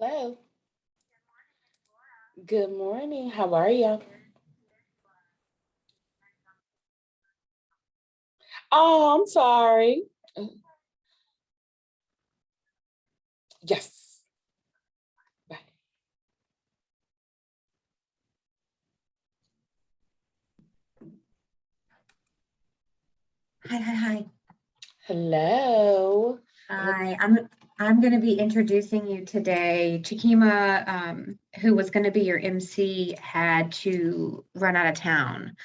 Hello. Good morning. How are you? Oh, I'm sorry. Yes. Bye. Hi. Hello. Hi, I'm going to be introducing you today. Chikima, who was going to be your MC, had to run out of town.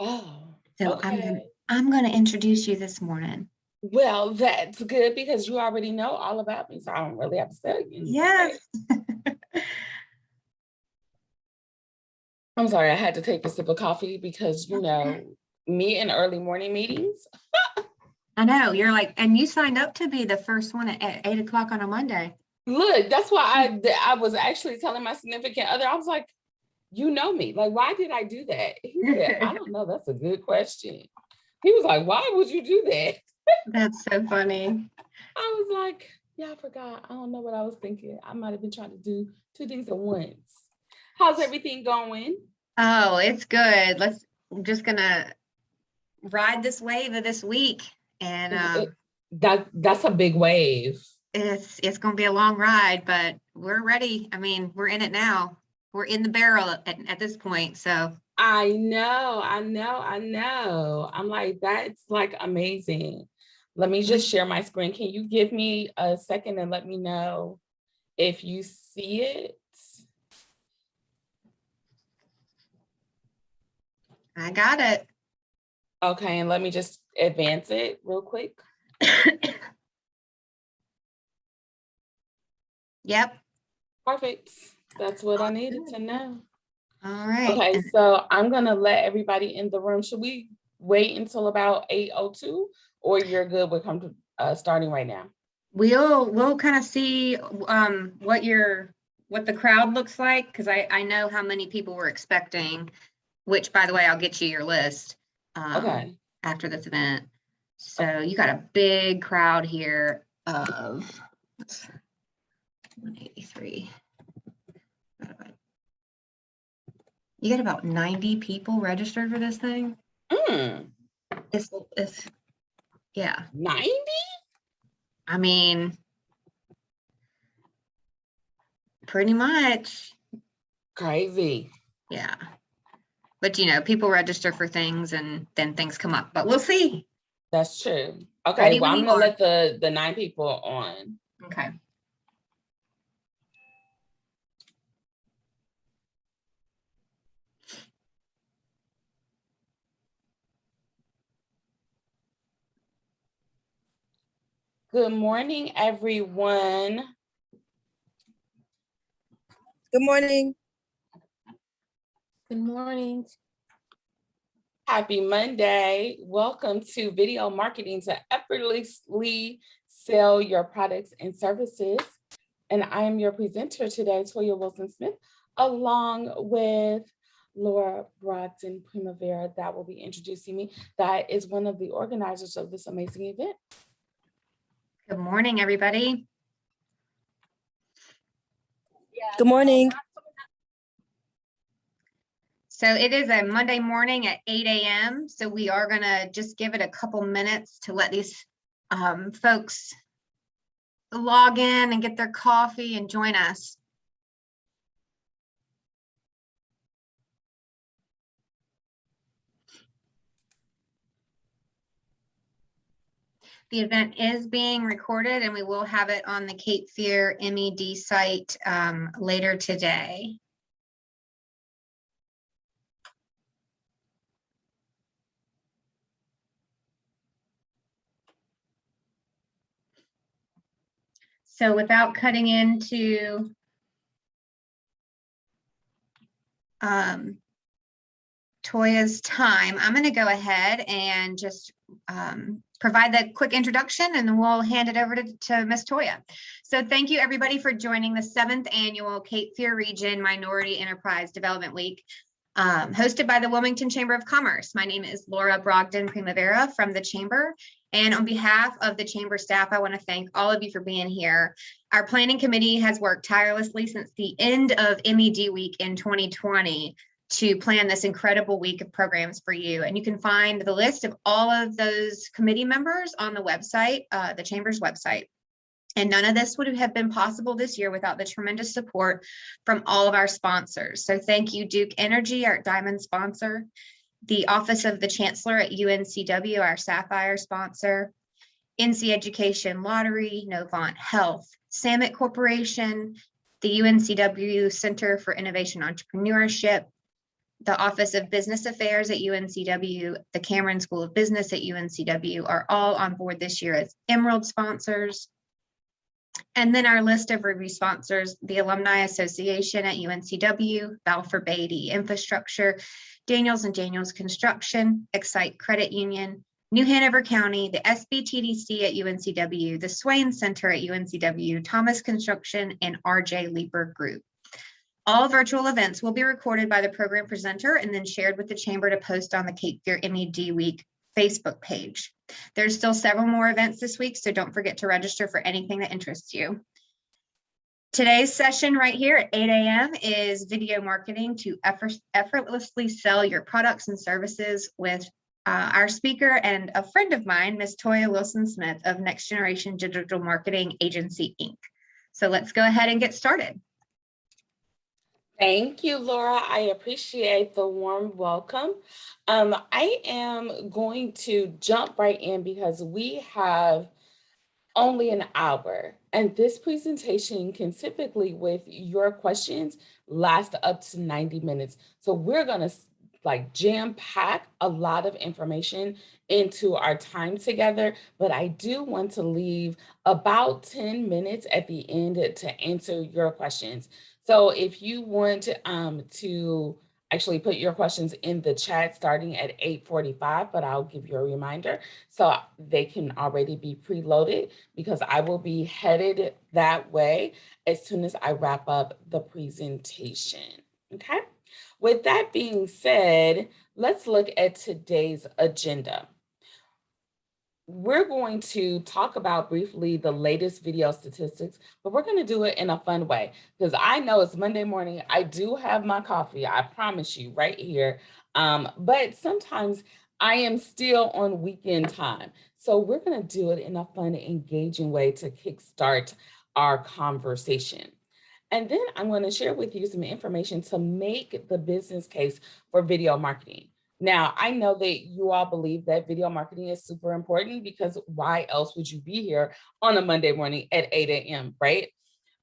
Oh, So okay. I'm going to introduce you this morning. Well, that's good because you already know all about me, so I don't really have to tell you Yes. anything. I'm sorry, I had to take a sip of coffee because, me in early morning meetings. I know you're like, and you signed up to be the first one at 8 o'clock on a Monday. Look, that's why I was actually telling my significant other, I was like, you know me. Like, why did I do that? He said, I don't know. That's a good question. He was like, why would you do that? That's so funny. I was like, yeah, I forgot. I don't know what I was thinking. I might have been trying to do two things at once. How's everything going? Oh, it's good. I'm just gonna ride this wave of this week, and It- that's a big wave. it's gonna be a long ride, but we're ready. I mean, we're in it now. We're in the barrel at this point. So I know. I'm like, that's like amazing. Let me just share my screen. Can you give me a second and let me know if you see it? I got it. Okay, and let me just advance it real quick. Yep. Perfect. That's what I needed to know. All right. Okay, so I'm gonna let everybody in the room. Should we wait until about 8:02, or you're good with starting right now? We'll kind of see what the crowd looks like, because I know how many people we're expecting, which, by the way, I'll get you your list Okay. after this event. So you got a big crowd here of 183. You got about 90 people registered for this thing. Mm, It's yeah. 90? I mean, pretty much. Crazy. Yeah. But people register for things and then things come up. But we'll see. That's true. Okay, Ready well, when I'm you gonna are. let the 9 people on. Okay. Good morning, everyone. Good morning. Good morning. Happy Monday. Welcome to Video Marketing to Effortlessly Sell Your Products and Services. And I am your presenter today, Toya Wilson-Smith, along with Laura Brogdon Primavera, that will be introducing me. That is one of the organizers of this amazing event. Good morning, everybody. Good morning. So it is a Monday morning at 8 a.m. So we are going to just give it a couple minutes to let these folks log in and get their coffee and join us. The event is being recorded, and we will have it on the Cape Fear MED site later today. So without cutting into Toya's time, I'm going to go ahead and just provide the quick introduction, and then we'll hand it over to Ms. Toya. So thank you, everybody, for joining the 7th annual Cape Fear Region Minority Enterprise Development Week, hosted by the Wilmington Chamber of Commerce. My name is Laura Brogdon Primavera from the Chamber, And on behalf of the chamber staff, I want to thank all of you for being here. Our planning committee has worked tirelessly since the end of MedWeek in 2020 to plan this incredible week of programs for you. And you can find the list of all of those committee members on the website, the chamber's website. And none of this would have been possible this year without the tremendous support from all of our sponsors. So thank you, Duke Energy, our diamond sponsor, the Office of the Chancellor at UNCW, our Sapphire sponsor, NC Education Lottery, Novant Health, Samet Corporation, the UNCW Center for Innovation Entrepreneurship, the Office of Business Affairs at UNCW, the Cameron School of Business at UNCW are all on board this year as Emerald sponsors. And then our list of review sponsors, the Alumni Association at UNCW, Balfour Beatty Infrastructure, Daniels and Daniels Construction, Excite Credit Union, New Hanover County, the SBTDC at UNCW, the Swain Center at UNCW, Thomas Construction, and RJ Leeper Group. All virtual events will be recorded by the program presenter and then shared with the chamber to post on the Cape Fear MedWeek Facebook page. There's still several more events this week, so don't forget to register for anything that interests you. Today's session right here at 8 a.m. is video marketing to effortlessly sell your products and services with our speaker and a friend of mine, Ms. Toya Wilson-Smith of Next Generation Digital Marketing Agency, Inc. So let's go ahead and get started. Thank you, Laura. I appreciate the warm welcome. I am going to jump right in because we have only an hour, and this presentation can typically, with your questions, last up to 90 minutes. So we're going to jam pack a lot of information into our time together, but I do want to leave about 10 minutes at the end to answer your questions. So if you want to actually put your questions in the chat starting at 8:45, but I'll give you a reminder so they can already be preloaded because I will be headed that way as soon as I wrap up the presentation, okay? With that being said, let's look at today's agenda. We're going to talk about briefly the latest video statistics, but we're going to do it in a fun way because I know it's Monday morning. I do have my coffee, I promise you, right here. But sometimes I am still on weekend time. So we're going to do it in a fun, engaging way to kickstart our conversation. And then I'm going to share with you some information to make the business case for video marketing. Now, I know that you all believe that video marketing is super important because why else would you be here on a Monday morning at 8 a.m., right?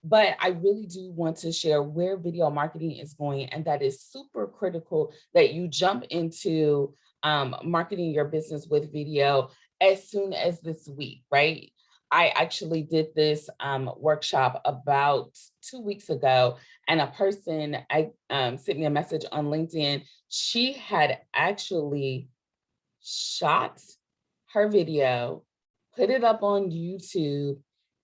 But I really do want to share where video marketing is going, and that is super critical that you jump into marketing your business with video as soon as this week, right? I actually did this workshop about 2 weeks ago, and a person sent me a message on LinkedIn. She had actually shot her video, put it up on YouTube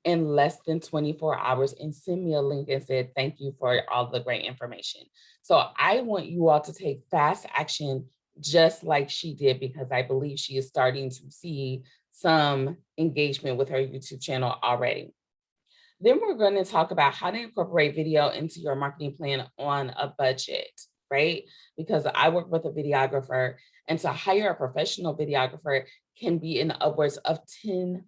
in less than 24 hours and sent me a link and said, thank you for all the great information. So I want you all to take fast action just like she did, because I believe she is starting to see some engagement with her YouTube channel already. Then we're going to talk about how to incorporate video into your marketing plan on a budget, right? Because I work with a videographer, and to hire a professional videographer can be in upwards of $10,000,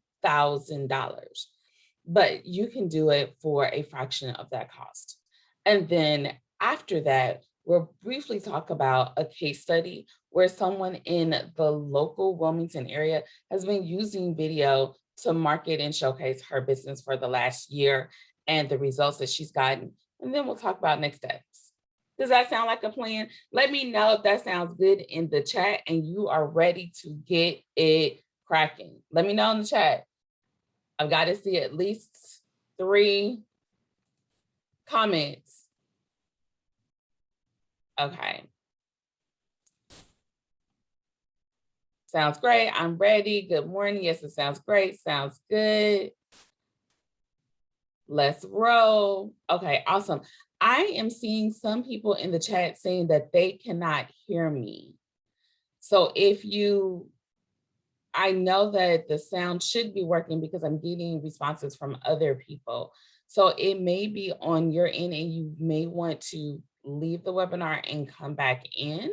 but you can do it for a fraction of that cost. And then after that, we'll briefly talk about a case study where someone in the local Wilmington area has been using video to market and showcase her business for the last year and the results that she's gotten. And then we'll talk about next steps. Does that sound like a plan? Let me know if that sounds good in the chat and you are ready to get it cracking. Let me know in the chat. I've got to see at least 3 comments. Okay. Sounds great. I'm ready. Good morning. Yes, it sounds great. Sounds good. Let's roll. Okay, awesome. I am seeing some people in the chat saying that they cannot hear me. So if you I know that the sound should be working because I'm getting responses from other people. So it may be on your end and you may want to leave the webinar and come back in.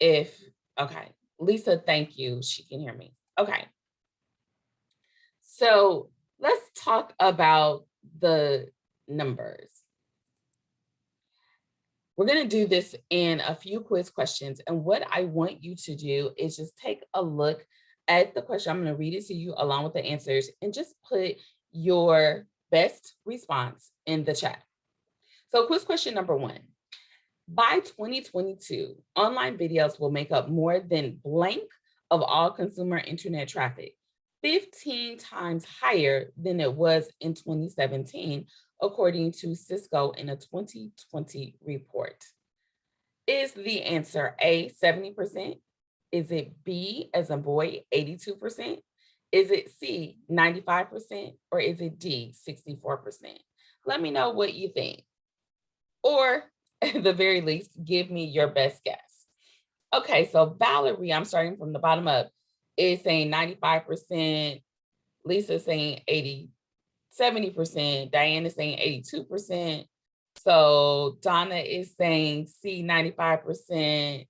Okay, Lisa, thank you. She can hear me. Okay. So let's talk about the numbers. We're going to do this in a few quiz questions. And what I want you to do is just take a look at the question. I'm going to read it to you along with the answers and just put your best response in the chat. So quiz question number 1. By 2022, online videos will make up more than blank of all consumer internet traffic, 15 times higher than it was in 2017, according to Cisco in a 2020 report. Is the answer A, 70%? Is it B, as in boy, 82%? Is it C, 95%? Or is it D, 64%? Let me know what you think. Or at the very least, give me your best guess. Okay, so Valerie, I'm starting from the bottom up, is saying 95%. Lisa's saying 70%. Diane is saying 82%. So Donna is saying C, 95%.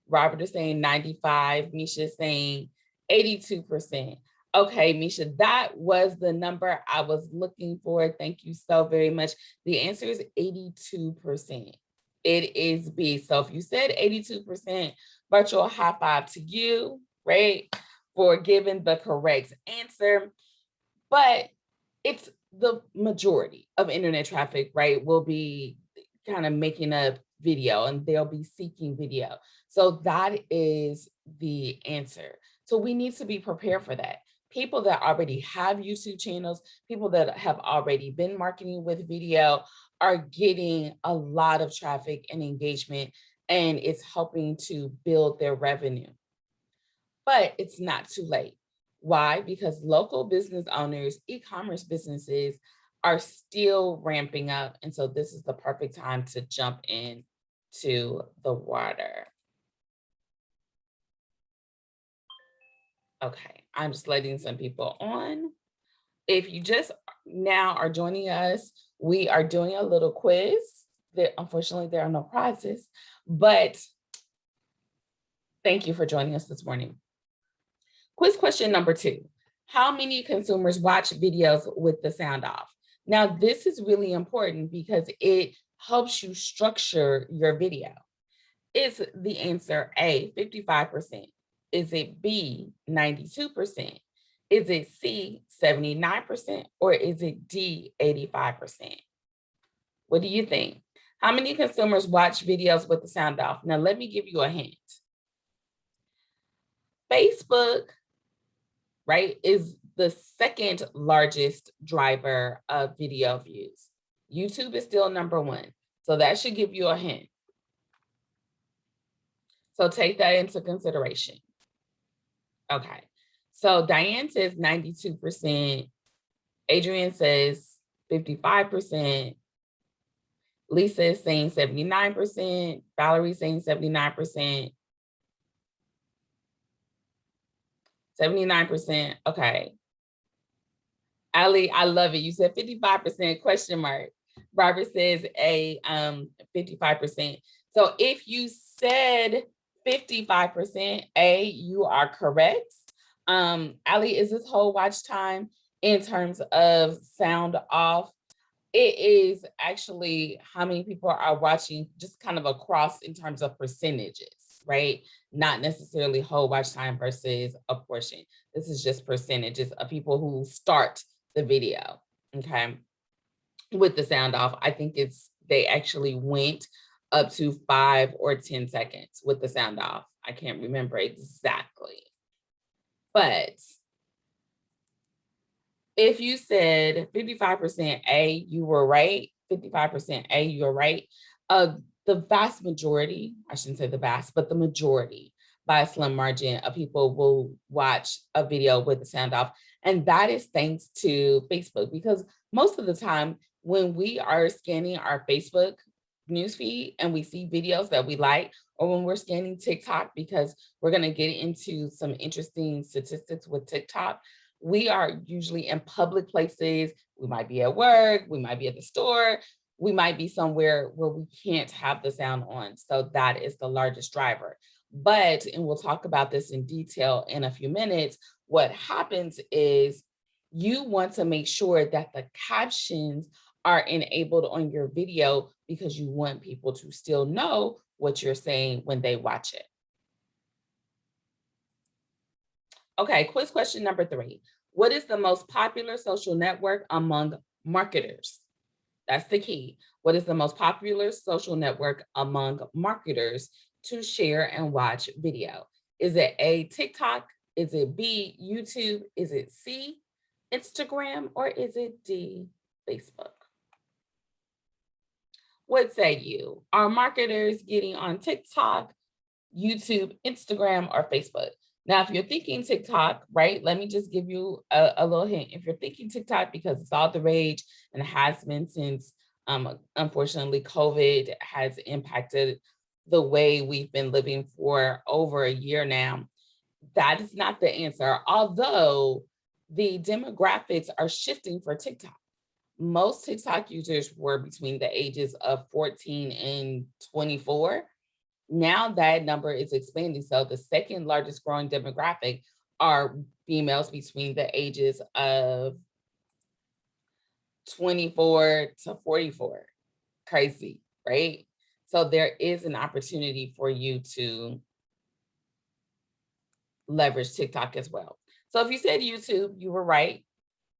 Robert is saying 95%. Misha is saying 82%. Okay, Misha, that was the number I was looking for. Thank you so very much. The answer is 82%. It is B. So if you said 82%, virtual high five to you, right, for giving the correct answer. But it's the majority of internet traffic, right, will be kind of making up video and they'll be seeking video. So that is the answer. So we need to be prepared for that. People that already have YouTube channels, people that have already been marketing with video are getting a lot of traffic and engagement, and it's helping to build their revenue. But it's not too late. Why? Because local business owners, e-commerce businesses are still ramping up. And so this is the perfect time to jump in to the water. Okay, I'm just letting some people on. If you just now are joining us, we are doing a little quiz. Unfortunately, there are no prizes, but thank you for joining us this morning. Quiz question number 2. How many consumers watch videos with the sound off? Now, this is really important because it helps you structure your video. Is the answer A, 55%? Is it B, 92%? Is it C, 79%? Or is it D, 85%? What do you think? How many consumers watch videos with the sound off? Now, let me give you a hint. Facebook, right, is the second largest driver of video views. YouTube is still number 1. So that should give you a hint. So take that into consideration. Okay. So Diane says 92%. Adrian says 55%. Lisa is saying 79%. Valerie saying 79%. 79%. Okay. Ali, I love it. You said 55% question mark. Robert says 55%. So if you said 55%, A, you are correct. Ali, is this whole watch time in terms of sound off? It is actually how many people are watching, just kind of across in terms of percentages, right? Not necessarily whole watch time versus a portion. This is just percentages of people who start the video, okay, with the sound off. I think they actually went up to 5 or 10 seconds with the sound off. I can't remember exactly. But if you said 55% A, you were right. 55% A, you're right. The vast majority, I shouldn't say the vast, but the majority by a slim margin of people will watch a video with the sound off. And that is thanks to Facebook, because most of the time when we are scanning our Facebook newsfeed and we see videos that we like, or when we're scanning TikTok, because we're going to get into some interesting statistics with TikTok, we are usually in public places. We might be at work, we might be at the store, we might be somewhere where we can't have the sound on. So that is the largest driver. But, and we'll talk about this in detail in a few minutes, what happens is you want to make sure that the captions are enabled on your video because you want people to still know what you're saying when they watch it. Okay, quiz question number 3. What is the most popular social network among marketers? That's the key. What is the most popular social network among marketers to share and watch video? Is it A, TikTok? Is it B, YouTube? Is it C, Instagram? Or is it D, Facebook? What say you? Are marketers getting on TikTok, YouTube, Instagram, or Facebook? Now, if you're thinking TikTok, right, let me just give you a little hint. If you're thinking TikTok because it's all the rage and has been since, unfortunately, COVID has impacted the way we've been living for over a year now, that is not the answer. Although the demographics are shifting for TikTok. Most TikTok users were between the ages of 14 and 24. Now that number is expanding. So the second largest growing demographic are females between the ages of 24 to 44. Crazy, right? So there is an opportunity for you to leverage TikTok as well. So if you said YouTube, you were right.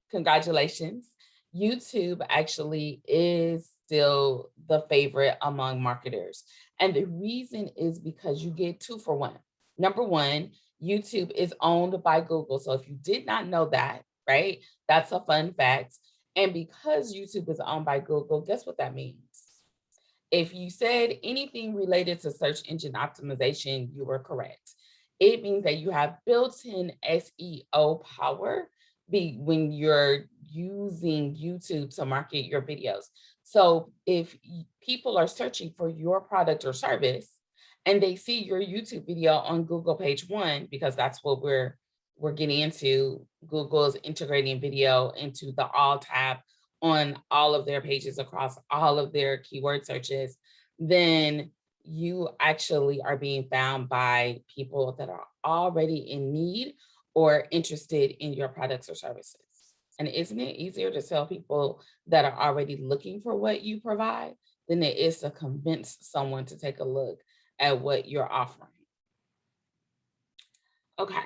Congratulations. YouTube actually is still the favorite among marketers. And the reason is because you get 2 for 1. Number 1, YouTube is owned by Google. So if you did not know that, right, that's a fun fact. And because YouTube is owned by Google, guess what that means? If you said anything related to search engine optimization, you were correct. It means that you have built-in SEO power when you're using YouTube to market your videos. So if people are searching for your product or service and they see your YouTube video on Google page 1, because that's what we're getting into, Google is integrating video into the all tab on all of their pages across all of their keyword searches, then you actually are being found by people that are already in need or interested in your products or services. And isn't it easier to sell people that are already looking for what you provide than it is to convince someone to take a look at what you're offering? Okay,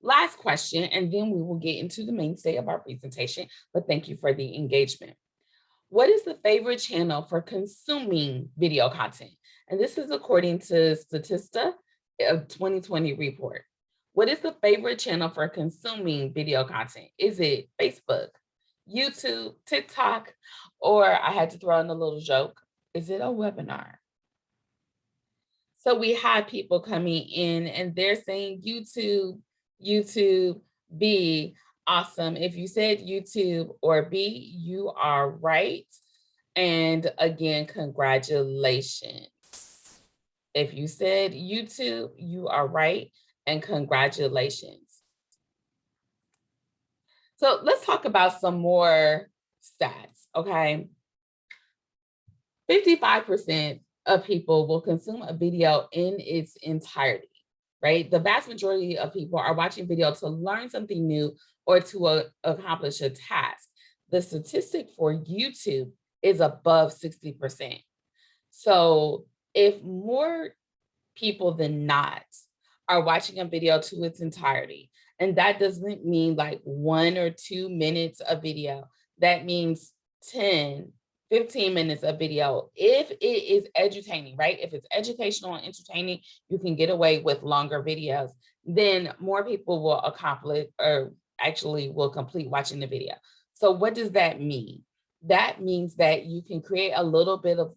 last question, and then we will get into the mainstay of our presentation, but thank you for the engagement. What is the favorite channel for consuming video content? And this is according to Statista, a 2020 report. What is the favorite channel for consuming video content? Is it Facebook, YouTube, TikTok, or I had to throw in a little joke, is it a webinar? So we had people coming in and they're saying YouTube, B. Awesome. If you said YouTube or B, you are right. And again, congratulations. If you said YouTube, you are right. And congratulations. So let's talk about some more stats, okay? 55% of people will consume a video in its entirety, right? The vast majority of people are watching video to learn something new or to accomplish a task. The statistic for YouTube is above 60%. So if more people than not are watching a video to its entirety, and that doesn't mean like 1 or 2 minutes of video, that means 10, 15 minutes of video. If it is edutaining, right? If it's educational and entertaining, you can get away with longer videos. Then more people will accomplish or actually will complete watching the video. So what does that mean? That means that you can create a little bit of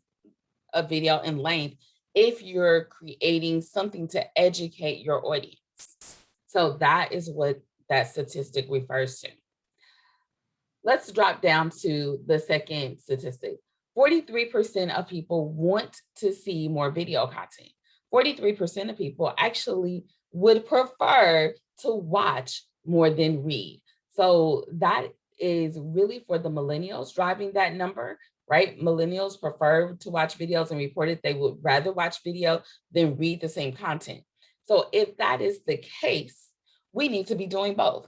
a video in length if you're creating something to educate your audience. So that is what that statistic refers to. Let's drop down to the second statistic. 43% of people want to see more video content. 43% of people actually would prefer to watch more than read. So that is really for the millennials driving that number, right? Millennials prefer to watch videos and reported they would rather watch video than read the same content. So if that is the case, we need to be doing both.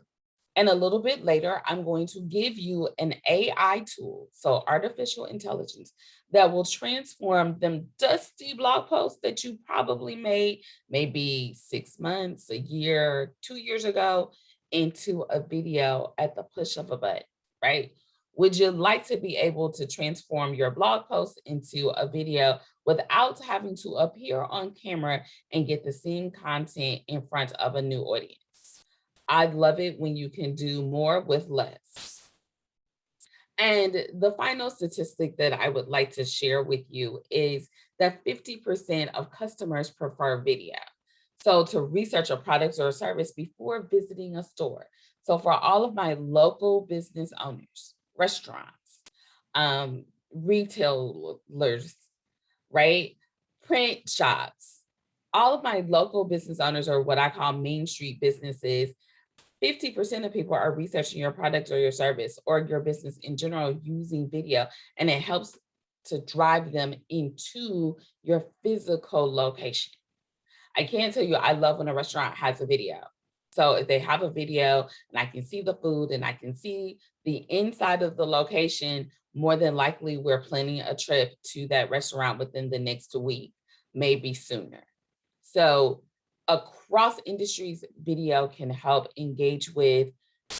And a little bit later, I'm going to give you an AI tool, so artificial intelligence, that will transform them dusty blog posts that you probably made maybe 6 months, a year, 2 years ago into a video at the push of a button, right? Would you like to be able to transform your blog post into a video without having to appear on camera and get the same content in front of a new audience? I love it when you can do more with less. And the final statistic that I would like to share with you is that 50% of customers prefer video. So to research a product or a service before visiting a store. So for all of my local business owners, restaurants, retailers, right? Print shops, all of my local business owners, or what I call Main Street businesses, 50% of people are researching your product or your service or your business in general using video, and it helps to drive them into your physical location. I can't tell you, I love when a restaurant has a video. So if they have a video and I can see the food and I can see the inside of the location, more than likely we're planning a trip to that restaurant within the next week, maybe sooner. So across industries, video can help engage with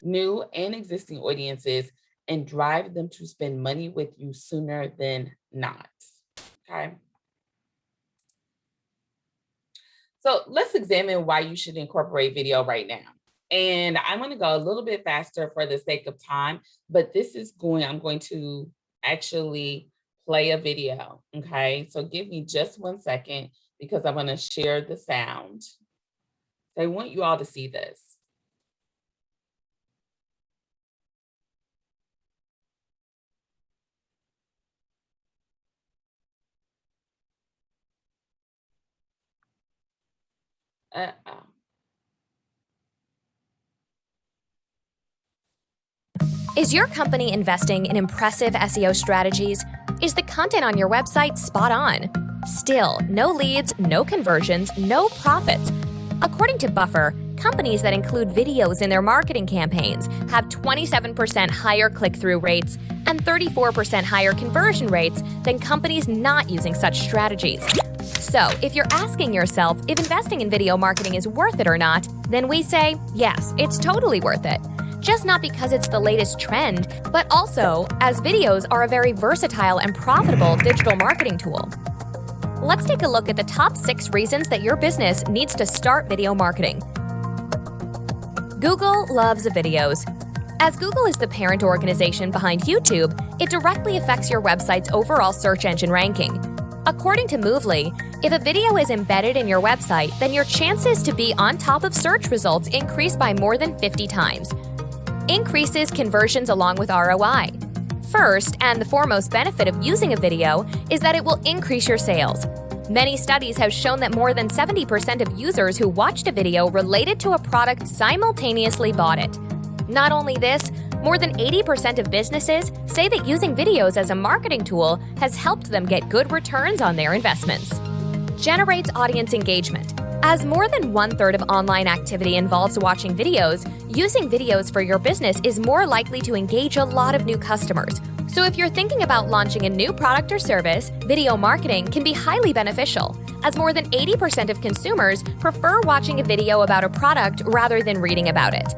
new and existing audiences and drive them to spend money with you sooner than not, okay? So let's examine why you should incorporate video right now. And I'm going to go a little bit faster for the sake of time, but I'm going to actually play a video, okay? So give me just 1 second because I'm going to share the sound. I want you all to see this. Uh-oh. Is your company investing in impressive SEO strategies? Is the content on your website spot on? Still, no leads, no conversions, no profits. According to Buffer, companies that include videos in their marketing campaigns have 27% higher click-through rates and 34% higher conversion rates than companies not using such strategies. So, if you're asking yourself if investing in video marketing is worth it or not, then we say, yes, it's totally worth it. Just not because it's the latest trend, but also as videos are a very versatile and profitable digital marketing tool. Let's take a look at the top 6 reasons that your business needs to start video marketing. Google loves videos. As Google is the parent organization behind YouTube, it directly affects your website's overall search engine ranking. According to Movely, if a video is embedded in your website, then your chances to be on top of search results increase by more than 50 times. Increases conversions along with ROI. First, and the foremost benefit of using a video is that it will increase your sales. Many studies have shown that more than 70% of users who watched a video related to a product simultaneously bought it. Not only this, more than 80% of businesses say that using videos as a marketing tool has helped them get good returns on their investments. Generates audience engagement. As more than 1/3 of online activity involves watching videos, using videos for your business is more likely to engage a lot of new customers. So if you're thinking about launching a new product or service, video marketing can be highly beneficial, as more than 80% of consumers prefer watching a video about a product rather than reading about it.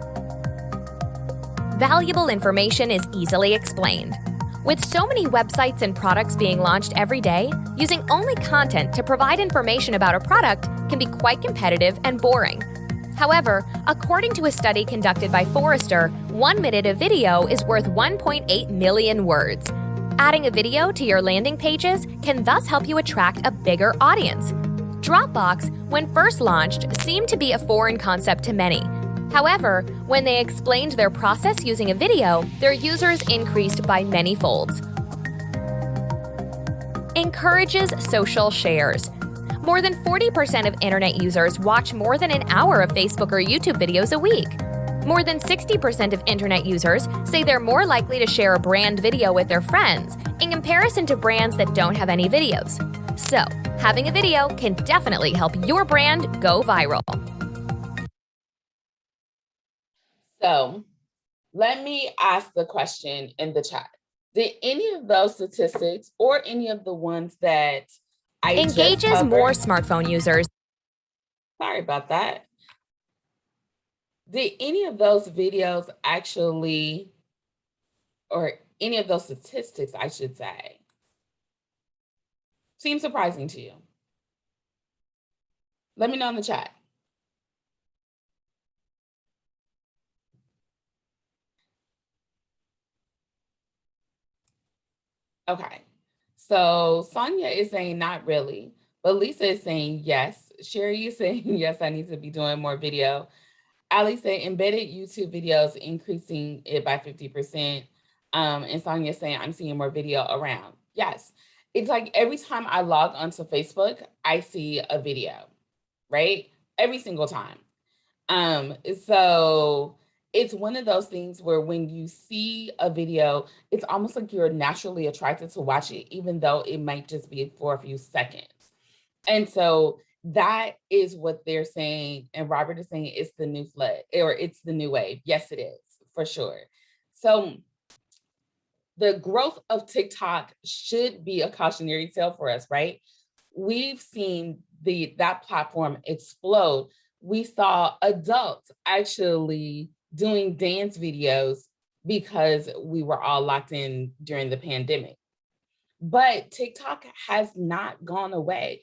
Valuable information is easily explained. With so many websites and products being launched every day, using only content to provide information about a product can be quite competitive and boring. However, according to a study conducted by Forrester, 1 minute of video is worth 1.8 million words. Adding a video to your landing pages can thus help you attract a bigger audience. Dropbox, when first launched, seemed to be a foreign concept to many. However, when they explained their process using a video, their users increased by many folds. Encourages social shares. More than 40% of internet users watch more than an hour of Facebook or YouTube videos a week. More than 60% of internet users say they're more likely to share a brand video with their friends in comparison to brands that don't have any videos. So, having a video can definitely help your brand go viral. So let me ask the question in the chat. Did any of those statistics or any of the ones that I just Engages covered, more smartphone users. sorry about that. Did any of those videos actually, or any of those statistics, I should say, seem surprising to you? Let me know in the chat. Okay, so Sonia is saying not really, but Lisa is saying yes. Sherry is saying yes, I need to be doing more video. Ali said embedded YouTube videos increasing it by 50%. And Sonia saying I'm seeing more video around. Yes, it's like every time I log onto Facebook, I see a video, right? Every single time. So it's one of those things where when you see a video, it's almost like you're naturally attracted to watch it, even though it might just be for a few seconds. And so that is what they're saying. And Robert is saying it's the new flood, or it's the new wave. Yes, it is, for sure. So the growth of TikTok should be a cautionary tale for us, right? We've seen that platform explode. We saw adults actually doing dance videos because we were all locked in during the pandemic. But TikTok has not gone away.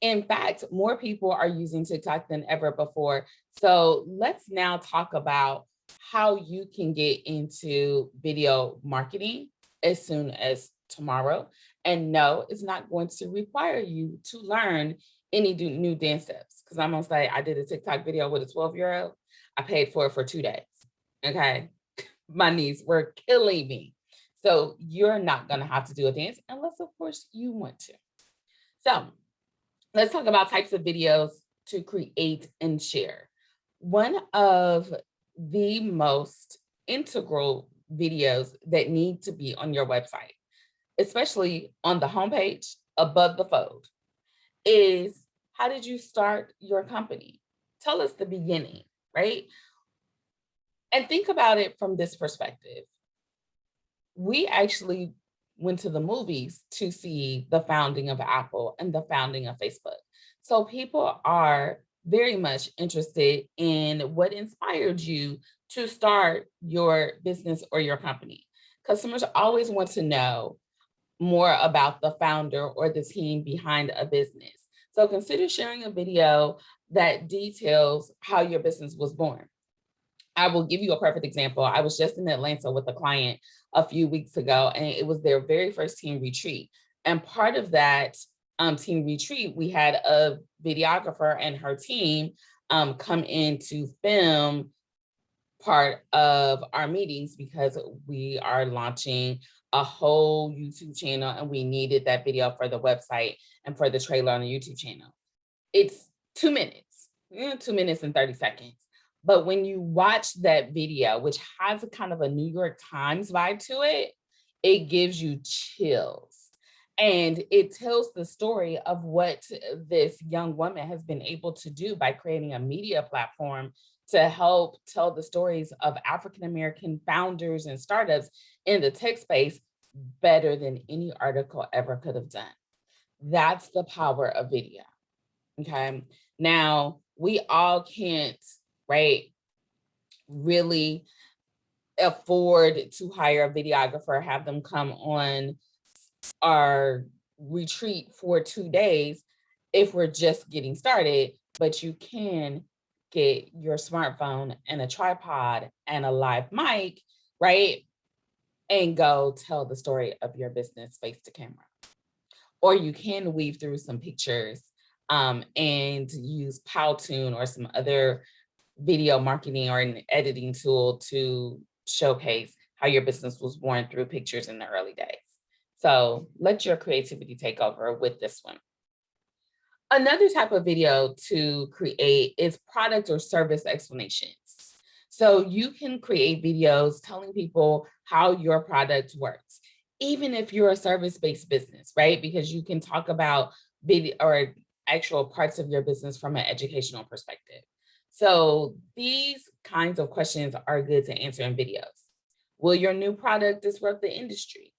In fact, more people are using TikTok than ever before. So let's now talk about how you can get into video marketing as soon as tomorrow. And no, it's not going to require you to learn any new dance steps. Because I'm gonna say I did a TikTok video with a 12-year-old. I paid for it for 2 days. Okay. My knees were killing me. So you're not gonna have to do a dance unless, of course, you want to. So let's talk about types of videos to create and share. One of the most integral videos that need to be on your website, especially on the homepage above the fold, is how did you start your company? Tell us the beginning, right? And think about it from this perspective. We actually went to the movies to see the founding of Apple and the founding of Facebook. So people are very much interested in what inspired you to start your business or your company. Customers always want to know more about the founder or the team behind a business. So consider sharing a video that details how your business was born. I will give you a perfect example. I was just in Atlanta with a client a few weeks ago, and it was their very first team retreat. And part of that team retreat, we had a videographer and her team come in to film part of our meetings because we are launching a whole YouTube channel and we needed that video for the website and for the trailer on the YouTube channel. It's 2 minutes, 2 minutes and 30 seconds. But when you watch that video, which has a kind of a New York Times vibe to it, it gives you chills. And it tells the story of what this young woman has been able to do by creating a media platform to help tell the stories of African-American founders and startups in the tech space better than any article ever could have done. That's the power of video, okay? Now, we all can't, right, really afford to hire a videographer, have them come on our retreat for 2 days if we're just getting started, but you can get your smartphone and a tripod and a live mic, right? And go tell the story of your business face to camera. Or you can weave through some pictures and use Powtoon or some other video marketing or an editing tool to showcase how your business was born through pictures in the early days. So let your creativity take over with this one. Another type of video to create is product or service explanations. So you can create videos telling people how your product works, even if you're a service-based business, right? Because you can talk about video or actual parts of your business from an educational perspective. So these kinds of questions are good to answer in videos. Will your new product disrupt the industry?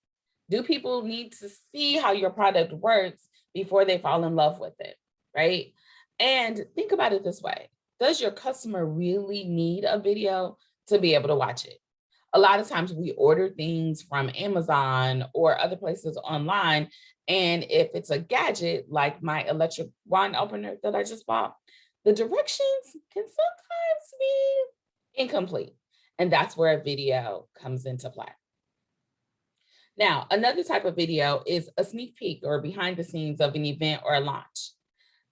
Do people need to see how your product works before they fall in love with it, right? And think about it this way. Does your customer really need a video to be able to watch it? A lot of times we order things from Amazon or other places online. And if it's a gadget like my electric wine opener that I just bought, the directions can sometimes be incomplete. And that's where a video comes into play. Now, another type of video is a sneak peek or behind the scenes of an event or a launch.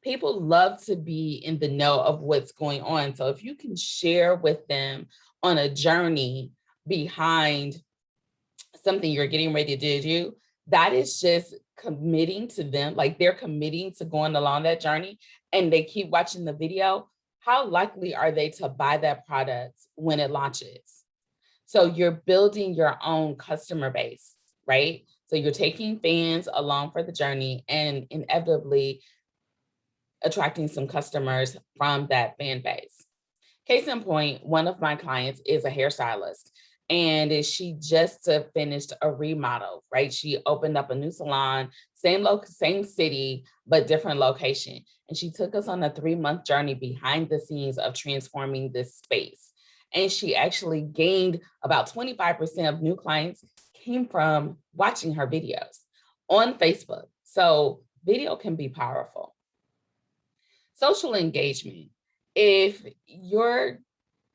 People love to be in the know of what's going on. So if you can share with them on a journey behind something you're getting ready to do, that is just committing to them, like they're committing to going along that journey and they keep watching the video. How likely are they to buy that product when it launches? So you're building your own customer base, right? So you're taking fans along for the journey and inevitably attracting some customers from that fan base. Case in point, one of my clients is a hairstylist and she just finished a remodel, right? She opened up a new salon, same city, but different location. And she took us on a 3-month journey behind the scenes of transforming this space. And she actually gained about 25% of new clients came from watching her videos on Facebook. So video can be powerful. Social engagement. If your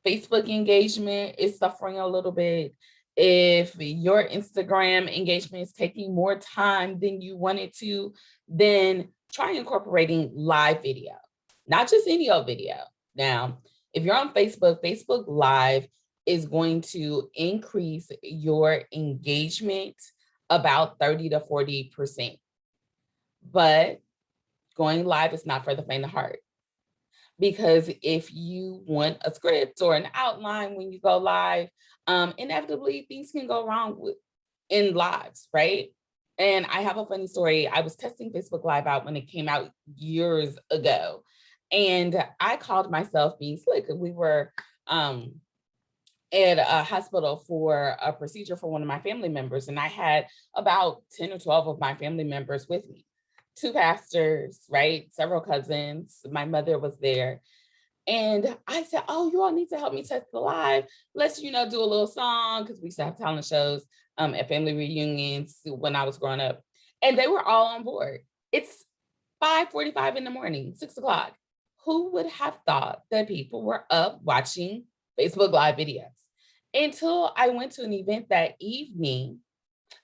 Facebook engagement is suffering a little bit, if your Instagram engagement is taking more time than you want it to, then try incorporating live video, not just any old video. Now, if you're on Facebook, Facebook Live is going to increase your engagement about 30 to 40%. But going live is not for the faint of heart. Because if you want a script or an outline when you go live, inevitably things can go wrong in lives, right? And I have a funny story. I was testing Facebook Live out when it came out years ago. And I called myself being slick. We were at a hospital for a procedure for one of my family members. And I had about 10 or 12 of my family members with me. 2 pastors, right? Several cousins. My mother was there. And I said, oh, you all need to help me test the live. Let's, do a little song, because we used to have talent shows at family reunions when I was growing up. And they were all on board. It's 5:45 in the morning, 6 o'clock. Who would have thought that people were up watching Facebook Live videos? Until I went to an event that evening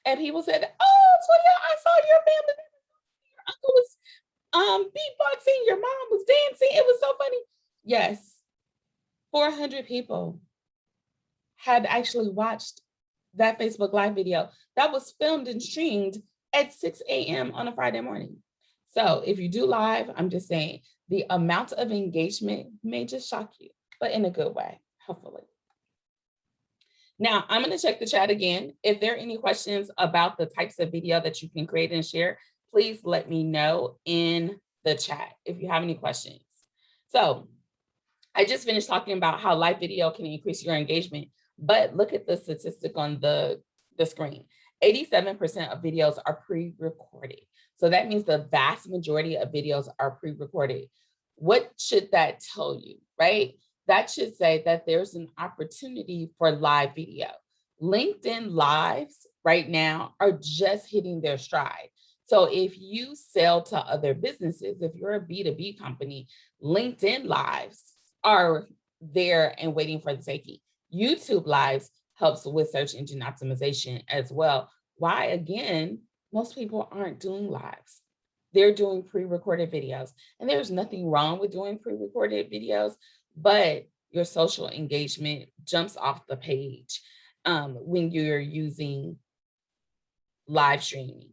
and people said, oh, Toya, I saw your family. Your uncle was beatboxing, your mom was dancing. It was so funny. Yes, 400 people had actually watched that Facebook Live video that was filmed and streamed at 6 a.m. on a Friday morning. So if you do live, I'm just saying the amount of engagement may just shock you, but in a good way, hopefully. Now, I'm going to check the chat again. If there are any questions about the types of video that you can create and share, please let me know in the chat if you have any questions. So I just finished talking about how live video can increase your engagement, but look at the statistic on the screen. 87% of videos are pre-recorded. So that means the vast majority of videos are pre-recorded. What should that tell you, right? That should say that there's an opportunity for live video. LinkedIn Lives right now are just hitting their stride. So if you sell to other businesses, if you're a B2B company, LinkedIn Lives are there and waiting for the taking. YouTube Lives helps with search engine optimization as well. Why? Again, most people aren't doing lives. They're doing pre-recorded videos. And there's nothing wrong with doing pre-recorded videos, but your social engagement jumps off the page when you're using live streaming.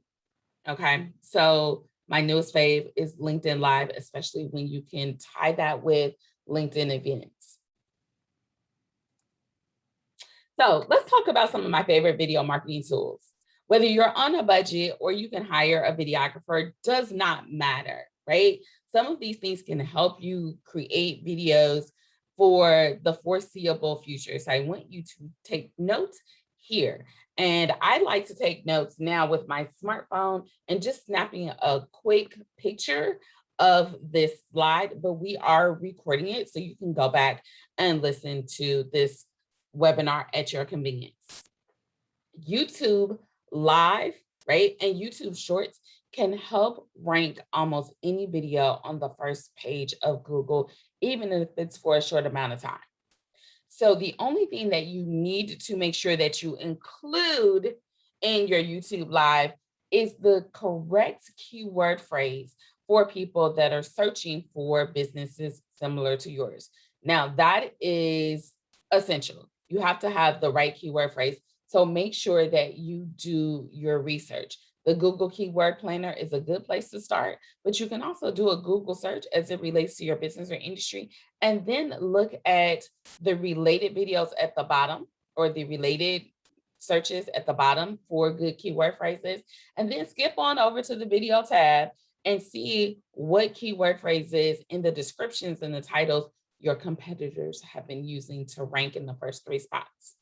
Okay, so My newest fave is LinkedIn Live, especially when you can tie that with LinkedIn events. So let's talk about some of my favorite video marketing tools. Whether you're on a budget or you can hire a videographer does not matter, right? Some of these things can help you create videos for the foreseeable future. So I want you to take notes here. And I like to take notes now with my smartphone and just snapping a quick picture of this slide, but we are recording it so you can go back and listen to this webinar at your convenience. YouTube Live, right? And YouTube Shorts can help rank almost any video on the first page of Google, even if it's for a short amount of time. So the only thing that you need to make sure that you include in your YouTube Live is the correct keyword phrase for people that are searching for businesses similar to yours. Now, that is essential. You have to have the right keyword phrase. So make sure that you do your research. The Google Keyword Planner is a good place to start, but you can also do a Google search as it relates to your business or industry, and then look at the related videos at the bottom, or the related searches at the bottom for good keyword phrases, and then skip on over to the video tab and see what keyword phrases in the descriptions and the titles your competitors have been using to rank in the first 3 spots.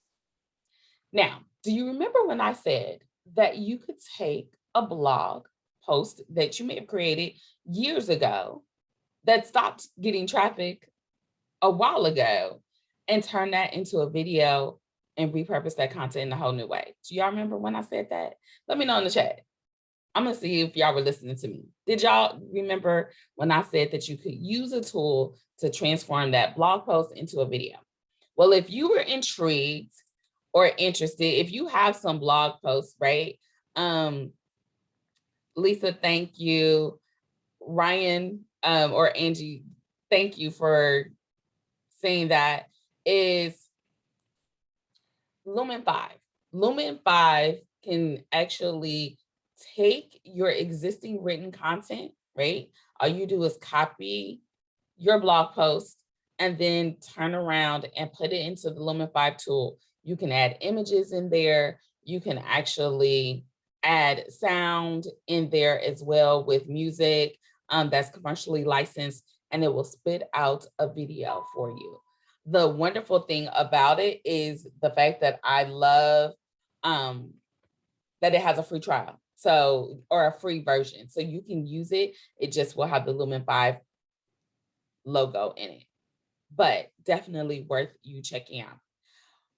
Now, do you remember when I said that you could take a blog post that you may have created years ago that stopped getting traffic a while ago and turn that into a video and repurpose that content in a whole new way? Do y'all remember when I said that? Let me know in the chat. I'm gonna see if y'all were listening to me. Did y'all remember when I said that you could use a tool to transform that blog post into a video? Well, if you were intrigued or interested, if you have some blog posts, right? Lisa, thank you. Ryan or Angie, thank you for saying that, is Lumen 5. Lumen 5 can actually take your existing written content, right? All you do is copy your blog post and then turn around and put it into the Lumen 5 tool. You can add images in there. You can actually add sound in there as well with music that's commercially licensed, and it will spit out a video for you. The wonderful thing about it is the fact that I love that it has a free trial, so, or a free version. So you can use it. It just will have the Lumen 5 logo in it, but definitely worth you checking out.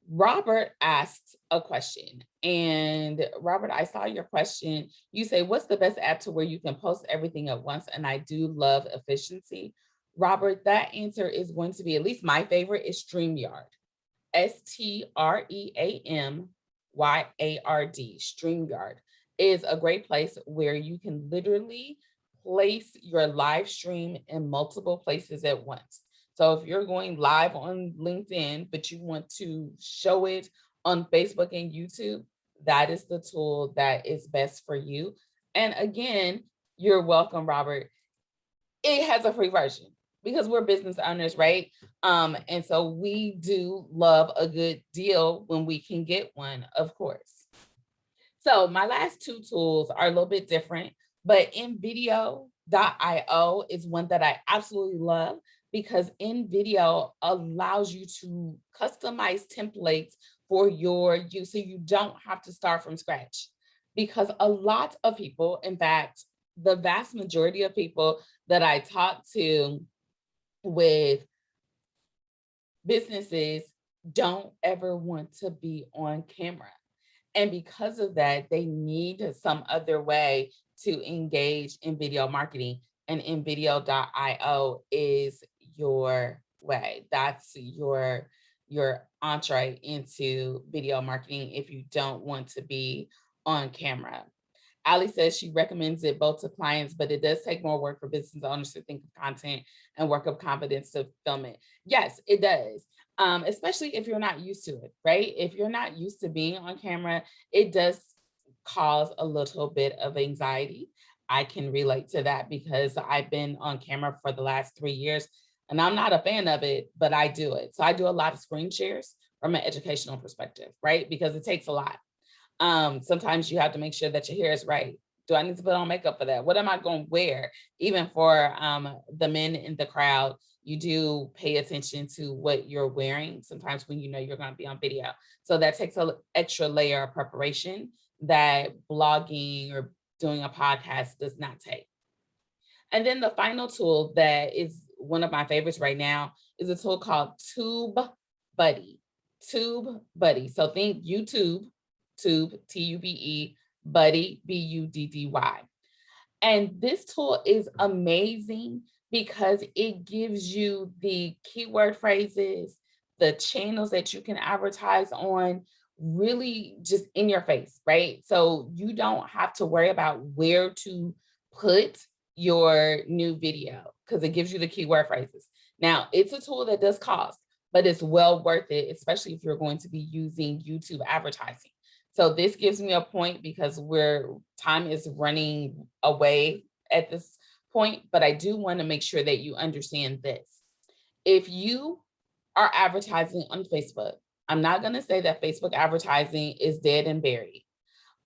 Robert asked a question, and Robert, I saw your question. You say, what's the best app to where you can post everything at once? And I do love efficiency. Robert, that answer is going to be, at least my favorite is StreamYard. StreamYard. StreamYard is a great place where you can literally place your live stream in multiple places at once. So if you're going live on LinkedIn, but you want to show it on Facebook and YouTube, that is the tool that is best for you. And again, you're welcome, Robert. It has a free version because we're business owners, right? And so we do love a good deal when we can get one, of course. So my last 2 tools are a little bit different, but InVideo.io is one that I absolutely love, because InVideo allows you to customize templates for your use, so you don't have to start from scratch. Because a lot of people, in fact, the vast majority of people that I talk to with businesses don't ever want to be on camera. And because of that, they need some other way to engage in video marketing. And InVideo.io is your way. That's your entree into video marketing if you don't want to be on camera. Ali says she recommends it both to clients, but it does take more work for business owners to think of content and work up confidence to film it. Yes, it does. Especially if you're not used to it, right? If you're not used to being on camera, it does cause a little bit of anxiety. I can relate to that because I've been on camera for the last 3 years and I'm not a fan of it, but I do it. So I do a lot of screen shares from an educational perspective, right? Because it takes a lot. Sometimes you have to make sure that your hair is right. Do I need to put on makeup for that? What am I going to wear? Even for the men in the crowd, you do pay attention to what you're wearing sometimes when you know you're going to be on video. So that takes an extra layer of preparation that blogging or doing a podcast does not take. And then the final tool that is one of my favorites right now is a tool called TubeBuddy. TubeBuddy. So think YouTube, Tube, Tube, Buddy, Buddy. And this tool is amazing because it gives you the keyword phrases, the channels that you can advertise on, really just in your face, right? So you don't have to worry about where to put your new video because it gives you the keyword phrases. Now, it's a tool that does cost, but it's well worth it, especially if you're going to be using YouTube advertising. So this gives me a point because time is running away at this point, but I do want to make sure that you understand this. If you are advertising on Facebook, I'm not going to say that Facebook advertising is dead and buried,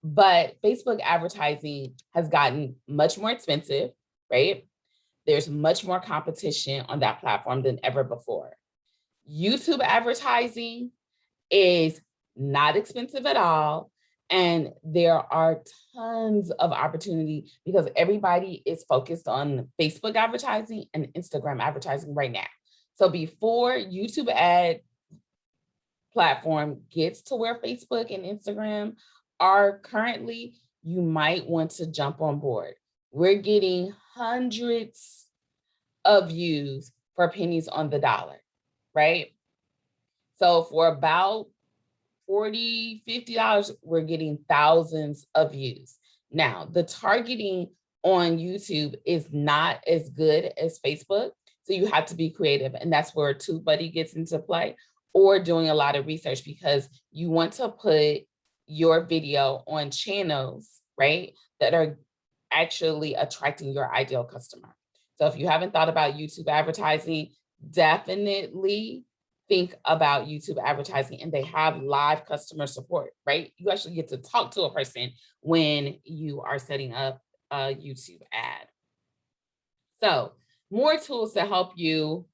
but Facebook advertising has gotten much more expensive, right? There's much more competition on that platform than ever before. YouTube advertising is not expensive at all. And there are tons of opportunity because everybody is focused on Facebook advertising and Instagram advertising right now. So before YouTube ad platform gets to where Facebook and Instagram are currently, you might want to jump on board. We're getting hundreds of views for pennies on the dollar, right? So for about $40, $50, we're getting thousands of views. Now, the targeting on YouTube is not as good as Facebook. So you have to be creative. And that's where TubeBuddy gets into play, or doing a lot of research because you want to put your video on channels, right, that are actually attracting your ideal customer. So if you haven't thought about YouTube advertising, definitely think about YouTube advertising, and they have live customer support, right? You actually get to talk to a person when you are setting up a YouTube ad. So more tools to help you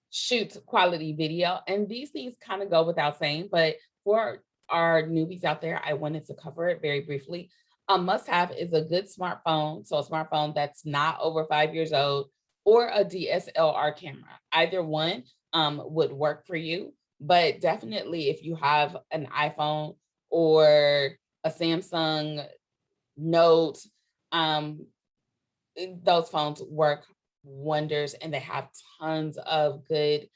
shoot quality video. And these things kind of go without saying, but for our newbies out there, I wanted to cover it very briefly. A must-have is a good smartphone. So a smartphone that's not over 5 years old, or a DSLR camera. Either one would work for you, but definitely if you have an iPhone or a Samsung Note, those phones work wonders, and they have tons of good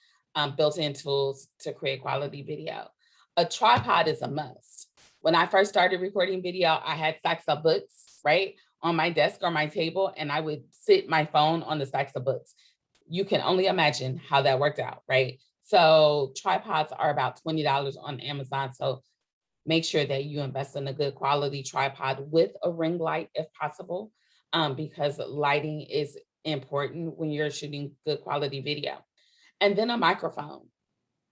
built-in tools to create quality video. A tripod is a must. When I first started recording video, I had stacks of books, right, on my desk or my table, and I would sit my phone on the stacks of books. You can only imagine how that worked out, right? So tripods are about $20 on Amazon. So make sure that you invest in a good quality tripod with a ring light if possible, because lighting is important when you're shooting good quality video. And then a microphone.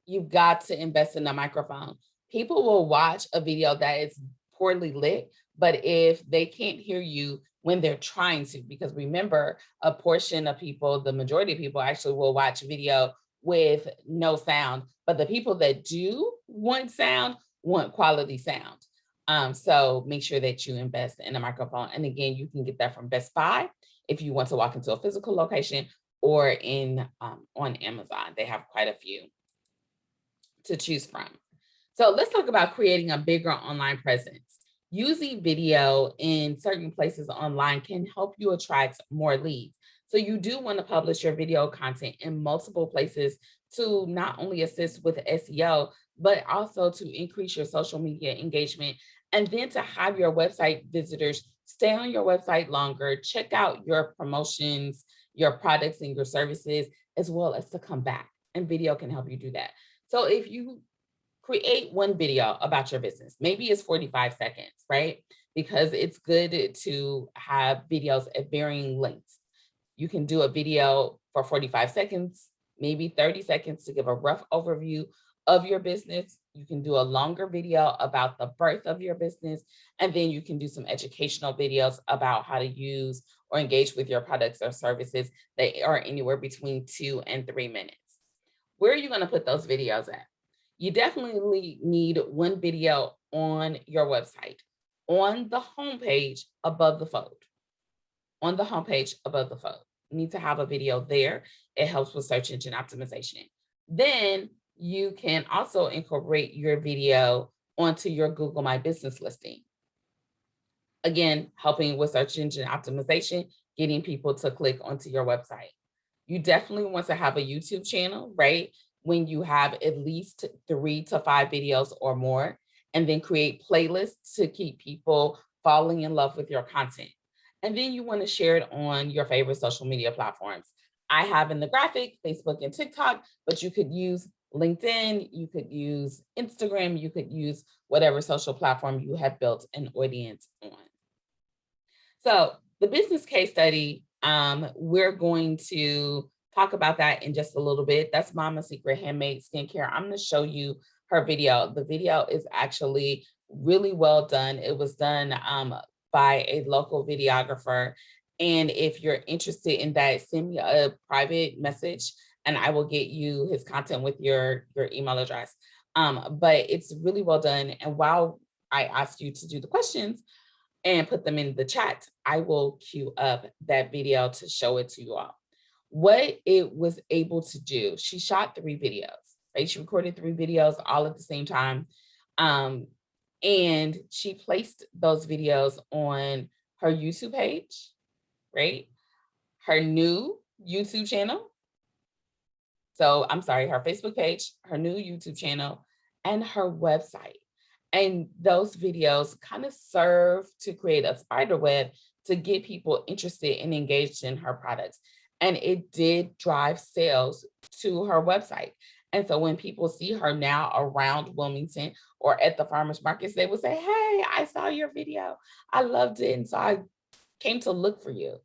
You've got to invest in a microphone. People will watch a video that is poorly lit, but if they can't hear you when they're trying to, because remember, a portion of people, the majority of people actually will watch video with no sound, but the people that do want sound want quality sound. So make sure that you invest in a microphone. And again, you can get that from Best Buy if you want to walk into a physical location, or on Amazon. They have quite a few to choose from. So let's talk about creating a bigger online presence. Using video in certain places online can help you attract more leads. So you do want to publish your video content in multiple places to not only assist with SEO, but also to increase your social media engagement, and then to have your website visitors stay on your website longer, check out your promotions, your products and your services, as well as to come back. And video can help you do that. So if you create one video about your business. Maybe it's 45 seconds, right? Because it's good to have videos at varying lengths. You can do a video for 45 seconds, maybe 30 seconds to give a rough overview of your business. You can do a longer video about the birth of your business, and then you can do some educational videos about how to use or engage with your products or services that are anywhere between 2 and 3 minutes. Where are you going to put those videos at? You definitely need one video on your website, on the homepage above the fold. On the homepage above the fold. You need to have a video there. It helps with search engine optimization. Then you can also incorporate your video onto your Google My Business listing. Again, helping with search engine optimization, getting people to click onto your website. You definitely want to have a YouTube channel, right? When you have at least 3 to 5 videos or more, and then create playlists to keep people falling in love with your content. And then you want to share it on your favorite social media platforms. I have in the graphic, Facebook and TikTok, but you could use LinkedIn, you could use Instagram, you could use whatever social platform you have built an audience on. So the business case study, we're going to talk about that in just a little bit. That's Mama's Secret Handmade Skincare. I'm going to show you her video. The video is actually really well done. It was done by a local videographer. And if you're interested in that, send me a private message and I will get you his content with your email address. But it's really well done. And while I ask you to do the questions and put them in the chat, I will queue up that video to show it to you all. What it was able to do, she shot 3 videos, right? She recorded 3 videos all at the same time. And she placed those videos on her YouTube page, right? Her new YouTube channel. So I'm sorry, her Facebook page, her new YouTube channel, and her website. And those videos kind of serve to create a spider web to get people interested and engaged in her products. And it did drive sales to her website. And so when people see her now around Wilmington or at the farmers markets, they would say, hey, I saw your video. I loved it. And so I came to look for you.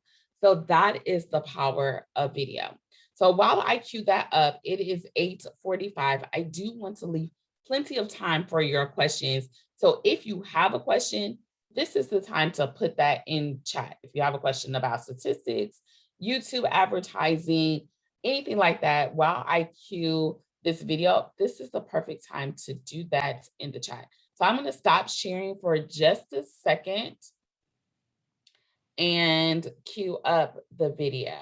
So that is the power of video. So while I queue that up, it is 8:45. I do want to leave plenty of time for your questions. So if you have a question, this is the time to put that in chat. If you have a question about statistics, YouTube advertising, anything like that, while I queue this video, this is the perfect time to do that in the chat. So I'm going to stop sharing for just a second and queue up the video.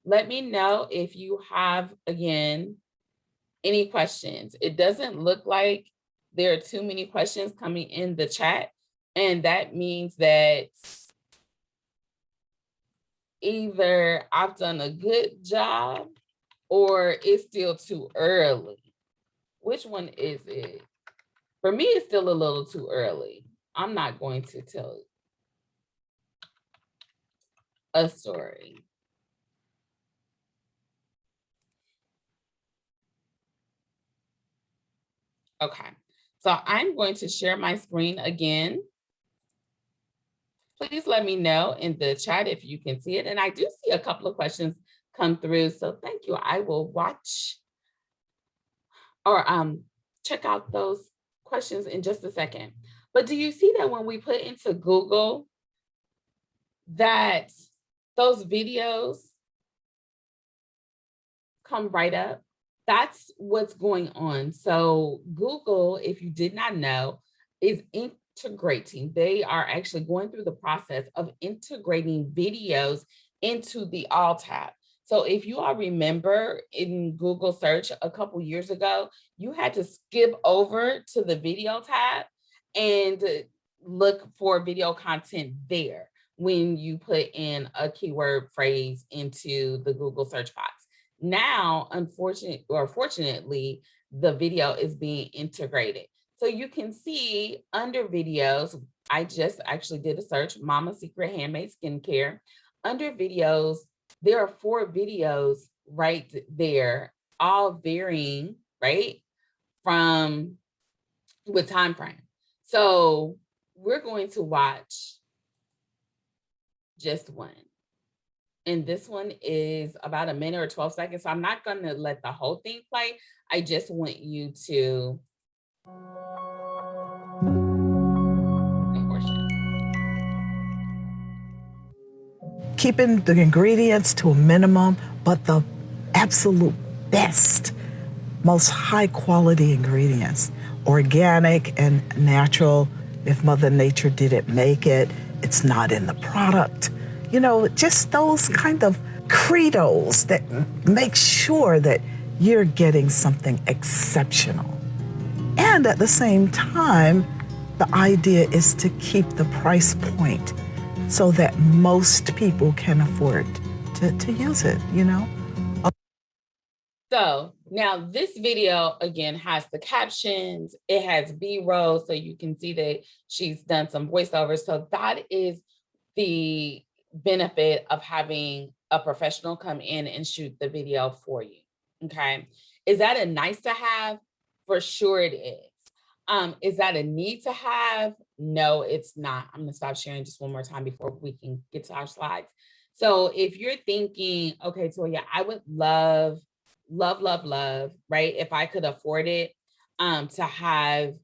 Let me know if you have, again, any questions. It doesn't look like there are too many questions coming in the chat. And that means that either I've done a good job or it's still too early. Which one is it? For me, it's still a little too early. I'm not going to tell a story. Okay, so I'm going to share my screen again. Please let me know in the chat if you can see it. And I do see a couple of questions come through. So thank you. I will watch or check out those questions in just a second. But do you see that when we put into Google that those videos come right up? That's what's going on. So Google, if you did not know, is integrating. They are actually going through the process of integrating videos into the All tab. So if you all remember in Google search a couple years ago, you had to skip over to the video tab and look for video content there when you put in a keyword phrase into the Google search box. Now, fortunately, the video is being integrated. So you can see under videos, I just actually did a search, Mama Secret Handmade Skincare. Under videos, there are 4 videos right there, all varying, right, from with time frame. So we're going to watch just one. And this one is about a minute or 12 seconds. So I'm not going to let the whole thing play. I just want you to keeping the ingredients to a minimum, but the absolute best, most high quality ingredients, organic and natural. If Mother Nature didn't make it, it's not in the product. You know, just those kind of credos that make sure that you're getting something exceptional. And at the same time, the idea is to keep the price point so that most people can afford to use it, you know? So now this video, again, has the captions, it has B-roll, so you can see that she's done some voiceovers. So that is the benefit of having a professional come in and shoot the video for you, okay? Is that a nice to have? For sure it is. Is that a need to have? No, it's not. I'm gonna stop sharing just one more time before we can get to our slides. So if you're thinking, okay, Toya, I would love, right? If I could afford it, to have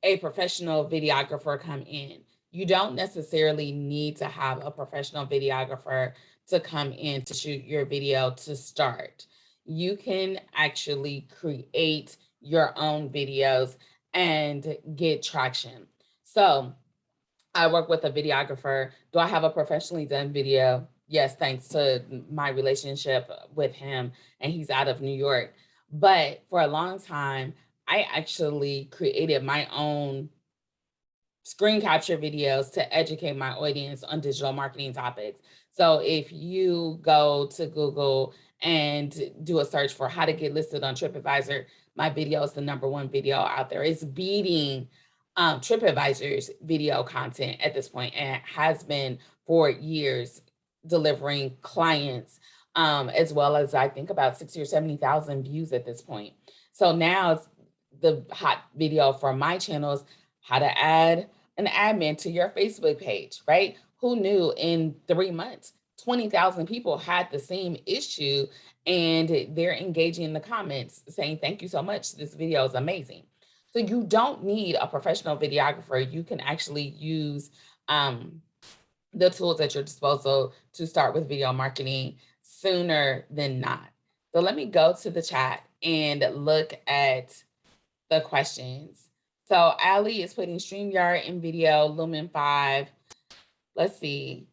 a professional videographer come in. You don't necessarily need to have a professional videographer to come in to shoot your video to start. You can actually create your own videos and get traction. So I work with a videographer. Do I have a professionally done video? Yes, thanks to my relationship with him, and he's out of New York. But for a long time, I actually created my own screen capture videos to educate my audience on digital marketing topics. So if you go to Google and do a search for how to get listed on TripAdvisor, my video is the #1 video out there. It's beating TripAdvisor's video content at this point, and it has been for years, delivering clients, as well as I think about 60 or 70,000 views at this point. So now it's the hot video for my channels, how to add an admin to your Facebook page, right? Who knew in 3 months, 20,000 people had the same issue, and they're engaging in the comments saying, thank you so much. This video is amazing. So you don't need a professional videographer. You can actually use the tools at your disposal to start with video marketing sooner than not. So let me go to the chat and look at the questions. So Ali is putting StreamYard in video, Lumen 5. Let's see.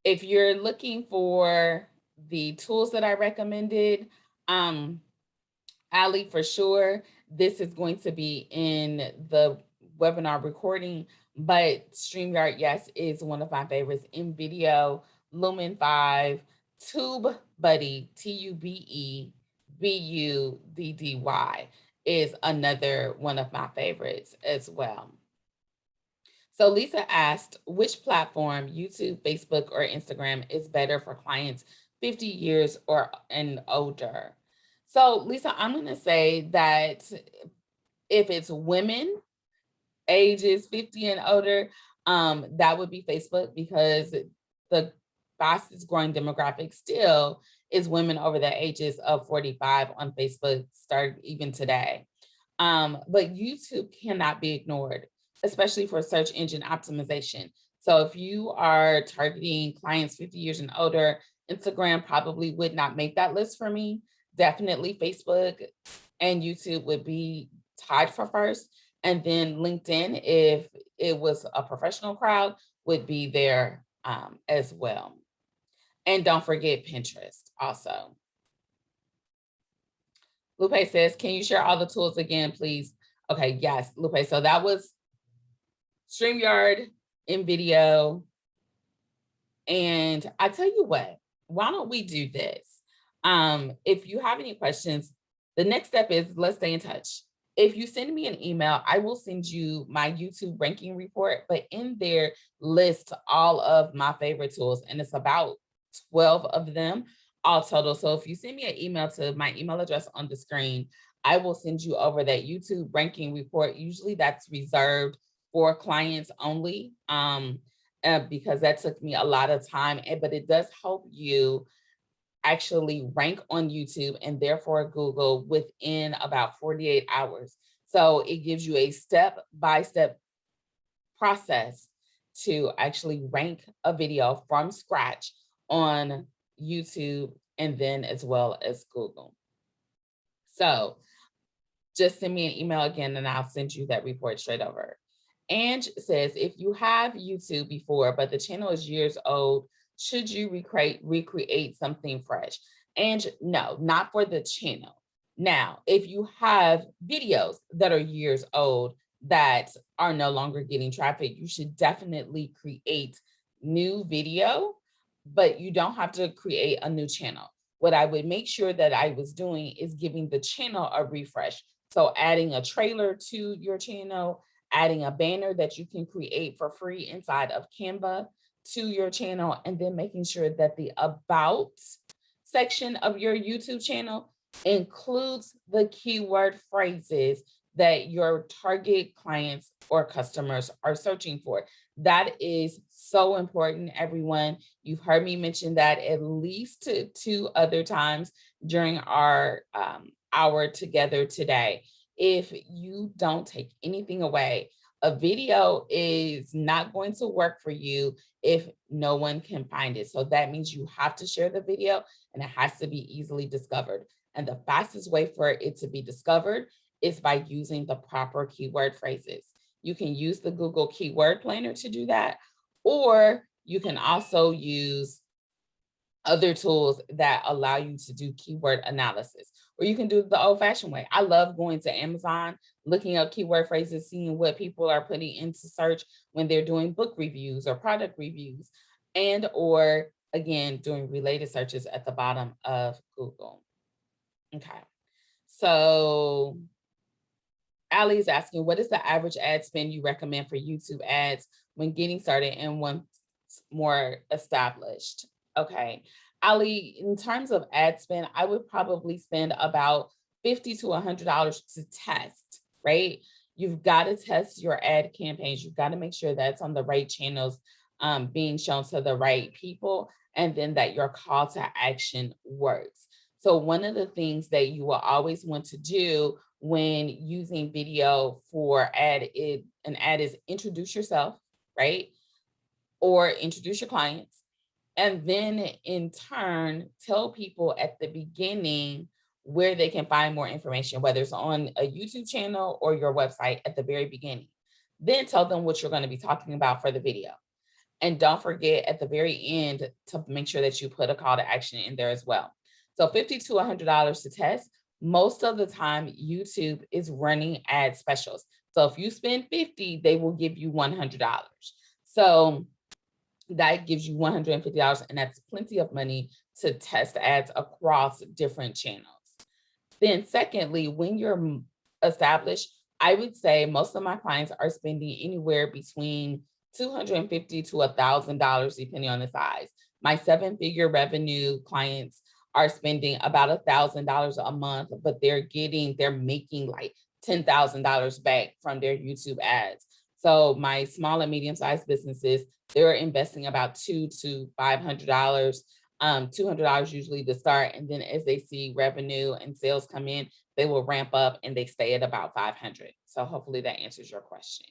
If you're looking for the tools that I recommended, Ali, for sure, this is going to be in the webinar recording, but StreamYard, yes, is one of my favorites in video, Lumen 5, TubeBuddy, TubeBuddy is another one of my favorites as well. So Lisa asked, which platform, YouTube, Facebook, or Instagram, is better for clients 50 years or and older? So Lisa, I'm going to say that if it's women ages 50 and older, that would be Facebook, because the fastest growing demographic still is women over the ages of 45 on Facebook, start even today. But YouTube cannot be ignored, especially for search engine optimization. So if you are targeting clients 50 years and older, Instagram probably would not make that list for me. Definitely Facebook and YouTube would be tied for first. And then LinkedIn, if it was a professional crowd, would be there as well. And don't forget Pinterest also. Lupe says, can you share all the tools again, please? Okay, yes, Lupe. So that was StreamYard in video. And I tell you what, why don't we do this? If you have any questions, the next step is let's stay in touch. If you send me an email, I will send you my YouTube ranking report, but in there lists all of my favorite tools, and it's about 12 of them all total. So if you send me an email to my email address on the screen, I will send you over that YouTube ranking report. Usually that's reserved for clients only, because that took me a lot of time, but it does help you actually rank on YouTube and therefore Google within about 48 hours. So it gives you a step-by-step process to actually rank a video from scratch on YouTube and then as well as Google. So just send me an email again and I'll send you that report straight over. Ange says, if you have YouTube before, but the channel is years old, should you recreate something fresh? And no, not for the channel. Now, if you have videos that are years old that are no longer getting traffic, you should definitely create new video, but you don't have to create a new channel. What I would make sure that I was doing is giving the channel a refresh. So adding a trailer to your channel, adding a banner that you can create for free inside of Canva to your channel, and then making sure that the about section of your YouTube channel includes the keyword phrases that your target clients or customers are searching for. That is so important, everyone. You've heard me mention that at least two other times during our hour together today. If you don't take anything away, a video is not going to work for you if no one can find it. So that means you have to share the video and it has to be easily discovered. And the fastest way for it to be discovered is by using the proper keyword phrases. You can use the Google Keyword Planner to do that, or you can also use other tools that allow you to do keyword analysis, or you can do it the old-fashioned way. I love going to Amazon, looking up keyword phrases, seeing what people are putting into search when they're doing book reviews or product reviews, and or again, doing related searches at the bottom of Google. Okay, so Ali is asking, what is the average ad spend you recommend for YouTube ads when getting started and once more established? Okay, Ali, in terms of ad spend, I would probably spend about $50 to $100 to test, right? You've got to test your ad campaigns. You've got to make sure that's on the right channels, being shown to the right people, and then that your call to action works. So one of the things that you will always want to do when using video for an ad is introduce yourself, right? Or introduce your clients. And then in turn, tell people at the beginning where they can find more information, whether it's on a YouTube channel or your website at the very beginning. Then tell them what you're going to be talking about for the video. And don't forget at the very end to make sure that you put a call to action in there as well. So $50 to $100 to test. Most of the time, YouTube is running ad specials. So if you spend $50, they will give you $100. So that gives you $150, and that's plenty of money to test ads across different channels. Then secondly, when you're established, I would say most of my clients are spending anywhere between $250 to $1,000, depending on the size. My 7-figure revenue clients are spending about $1,000 a month, but they're making like $10,000 back from their YouTube ads. So my small and medium-sized businesses, they're investing about $200 to $500, $200 usually to start. And then as they see revenue and sales come in, they will ramp up and they stay at about $500. So hopefully that answers your question.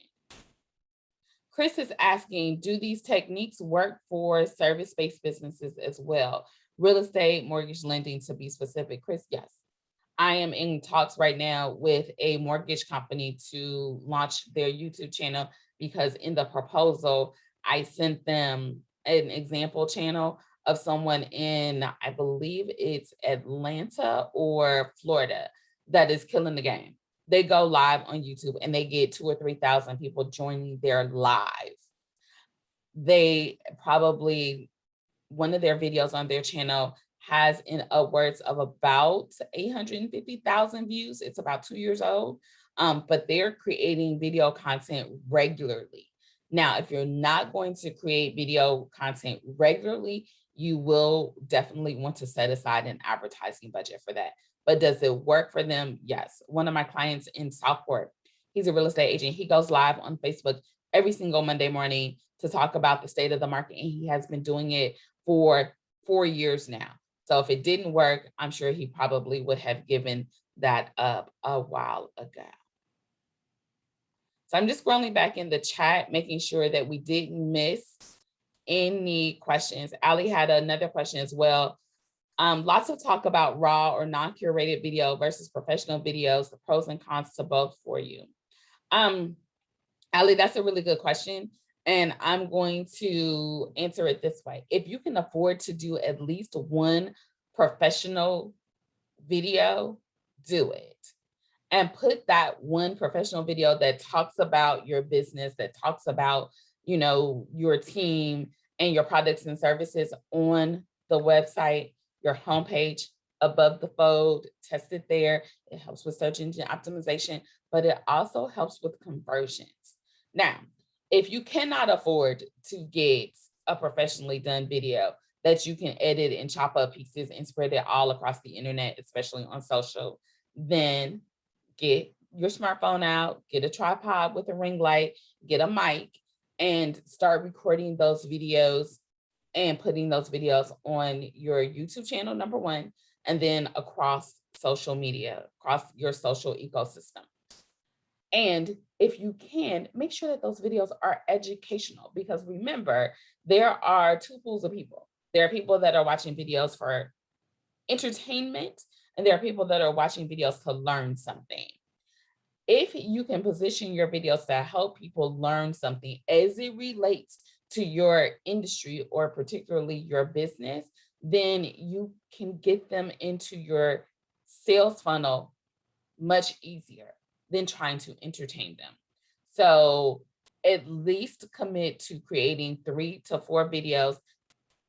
Chris is asking, do these techniques work for service-based businesses as well? Real estate, mortgage lending, to be specific. Chris, yes. I am in talks right now with a mortgage company to launch their YouTube channel, because in the proposal, I sent them an example channel of someone in, I believe it's Atlanta or Florida, that is killing the game. They go live on YouTube and they get 2,000 or 3,000 people joining their live. They probably, one of their videos on their channel has in upwards of about 850,000 views. It's about 2 years old. but they're creating video content regularly. Now, if you're not going to create video content regularly, you will definitely want to set aside an advertising budget for that. But does it work for them? Yes. One of my clients in Southport, he's a real estate agent. He goes live on Facebook every single Monday morning to talk about the state of the market. And he has been doing it for 4 years now. So if it didn't work, I'm sure he probably would have given that up a while ago. So I'm just scrolling back in the chat, making sure that we didn't miss any questions. Ali had another question as well. Lots of talk about raw or non-curated video versus professional videos, the pros and cons to both for you. Ali, that's a really good question. And I'm going to answer it this way. If you can afford to do at least one professional video, do it. And put that one professional video that talks about your business, that talks about, you know, your team and your products and services on the website, your homepage, above the fold, test it there. It helps with search engine optimization, but it also helps with conversions. Now, if you cannot afford to get a professionally done video that you can edit and chop up pieces and spread it all across the internet, especially on social, then get your smartphone out, get a tripod with a ring light, get a mic, and start recording those videos and putting those videos on your YouTube channel, number one, and then across social media, across your social ecosystem. And if you can, make sure that those videos are educational, because remember, there are two pools of people. There are people that are watching videos for entertainment, and there are people that are watching videos to learn something. If you can position your videos to help people learn something as it relates to your industry or particularly your business, then you can get them into your sales funnel much easier than trying to entertain them. So at least commit to creating 3 to 4 videos,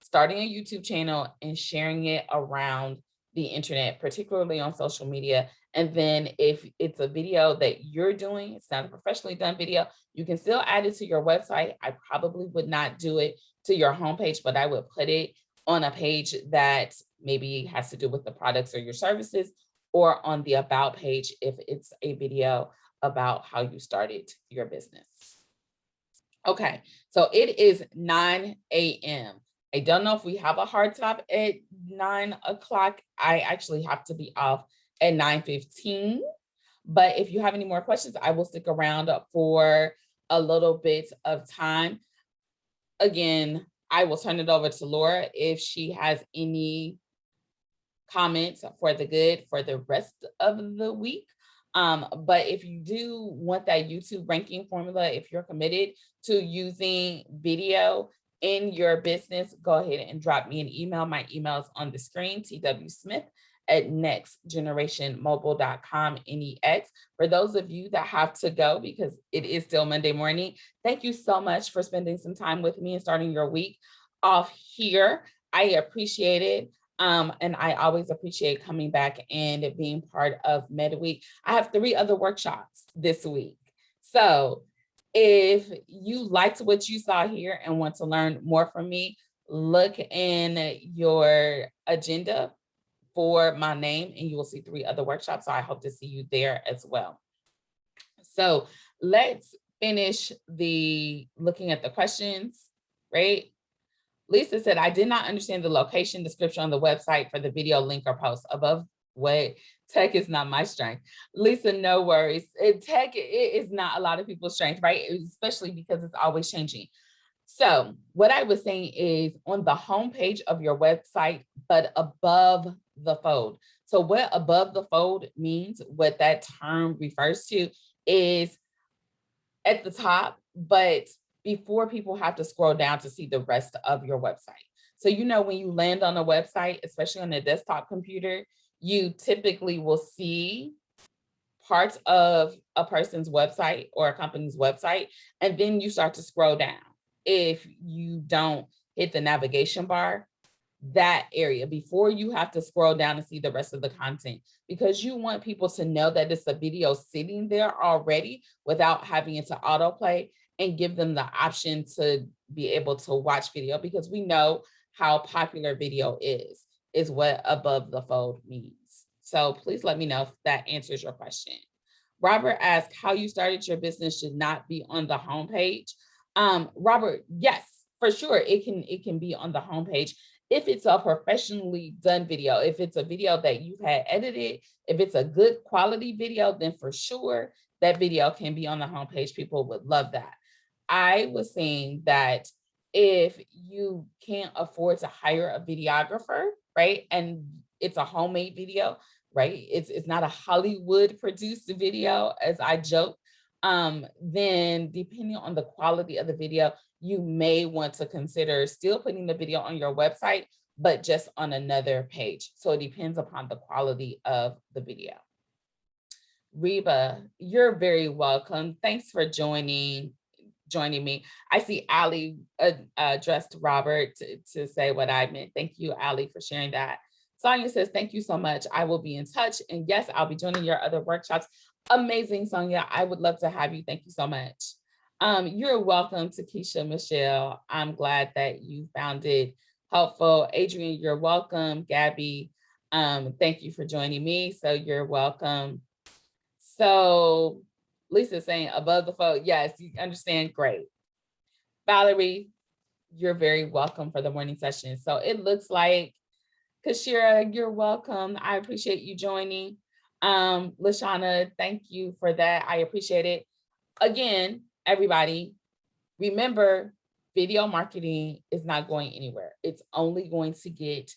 starting a YouTube channel and sharing it around the internet, particularly on social media. And then if it's a video that you're doing, it's not a professionally done video, you can still add it to your website. I probably would not do it to your homepage, but I would put it on a page that maybe has to do with the products or your services, or on the about page if it's a video about how you started your business. Okay, so it is 9 a.m. I don't know if we have a hard stop at 9 o'clock. I actually have to be off at 9:15. But if you have any more questions, I will stick around for a little bit of time. Again, I will turn it over to Laura if she has any comments for the good for the rest of the week. But if you do want that YouTube ranking formula, if you're committed to using video in your business, go ahead and drop me an email. My email is on the screen, twsmith@nextgenerationmobile.com, NEX. For those of you that have to go, because it is still Monday morning, thank you so much for spending some time with me and starting your week off here. I appreciate it. And I always appreciate coming back and being part of MedWeek. I have 3 other workshops this week. So if you liked what you saw here and want to learn more from me, look in your agenda for my name and you will see 3 other workshops. So I hope to see you there as well. So let's finish looking at the questions, right? Lisa said, I did not understand the location description on the website for the video link or post above. What? Tech is not my strength. Lisa, no worries. Tech is not a lot of people's strength, right? Especially because it's always changing. So what I was saying is on the homepage of your website, but above the fold. So what above the fold means, what that term refers to, is at the top, but before people have to scroll down to see the rest of your website. So, you know, when you land on a website, especially on a desktop computer, you typically will see parts of a person's website or a company's website, and then you start to scroll down. If you don't hit the navigation bar, that area before you have to scroll down and see the rest of the content, because you want people to know that it's a video sitting there already without having it to autoplay, and give them the option to be able to watch video, because we know how popular video is what above the fold means. So please let me know if that answers your question. Robert asked how you started your business should not be on the homepage. Robert, yes, for sure. It can be on the homepage if it's a professionally done video. If it's a video that you've had edited, if it's a good quality video, then for sure that video can be on the homepage. People would love that. I was saying that if you can't afford to hire a videographer, right, and it's a homemade video, right, it's not a Hollywood produced video, as I joke, then depending on the quality of the video, you may want to consider still putting the video on your website, but just on another page. So it depends upon the quality of the video. Reba, you're very welcome. Thanks for joining me. I see Ali addressed Robert to say what I meant. Thank you, Ali, for sharing that. Sonia says, thank you so much. I will be in touch. And yes, I'll be joining your other workshops. Amazing, Sonia. I would love to have you. Thank you so much. You're welcome to Keisha Michelle. I'm glad that you found it helpful. Adrian, you're welcome. Gabby, thank you for joining me. So you're welcome. So Lisa's saying above the fold. Yes, you understand. Great. Valerie, you're very welcome for the morning session. So it looks like Kashira, you're welcome. I appreciate you joining. Lashana, thank you for that. I appreciate it. Again, everybody, remember, video marketing is not going anywhere. It's only going to get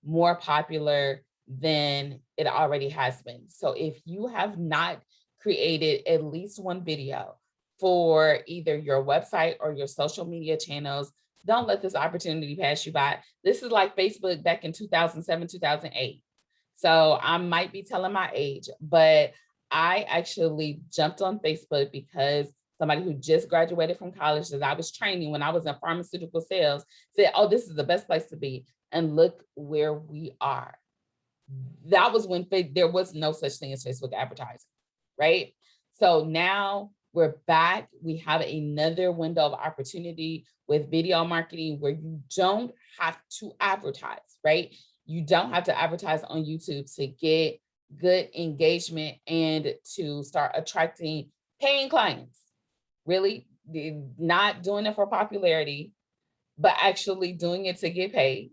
more popular than it already has been. So if you have not created at least one video for either your website or your social media channels, don't let this opportunity pass you by. This is like Facebook back in 2007, 2008. So I might be telling my age, but I actually jumped on Facebook because somebody who just graduated from college that I was training when I was in pharmaceutical sales said, oh, this is the best place to be. And look where we are. That was when there was no such thing as Facebook advertising, right? So now we're back. We have another window of opportunity with video marketing where you don't have to advertise, right? You don't have to advertise on YouTube to get good engagement and to start attracting paying clients. Really, not doing it for popularity, but actually doing it to get paid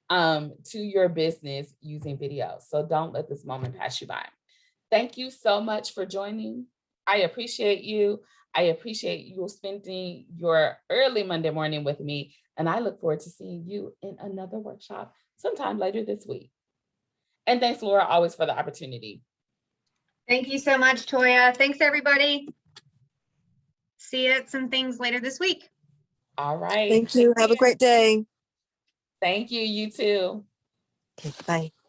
to your business using video. So don't let this moment pass you by. Thank you so much for joining. I appreciate you. I appreciate you spending your early Monday morning with me. And I look forward to seeing you in another workshop sometime later this week. And thanks, Laura, always for the opportunity. Thank you so much, Toya. Thanks, everybody. See you at some things later this week. All right. Thank you. Have a great day. Thank you. You too. Okay, bye.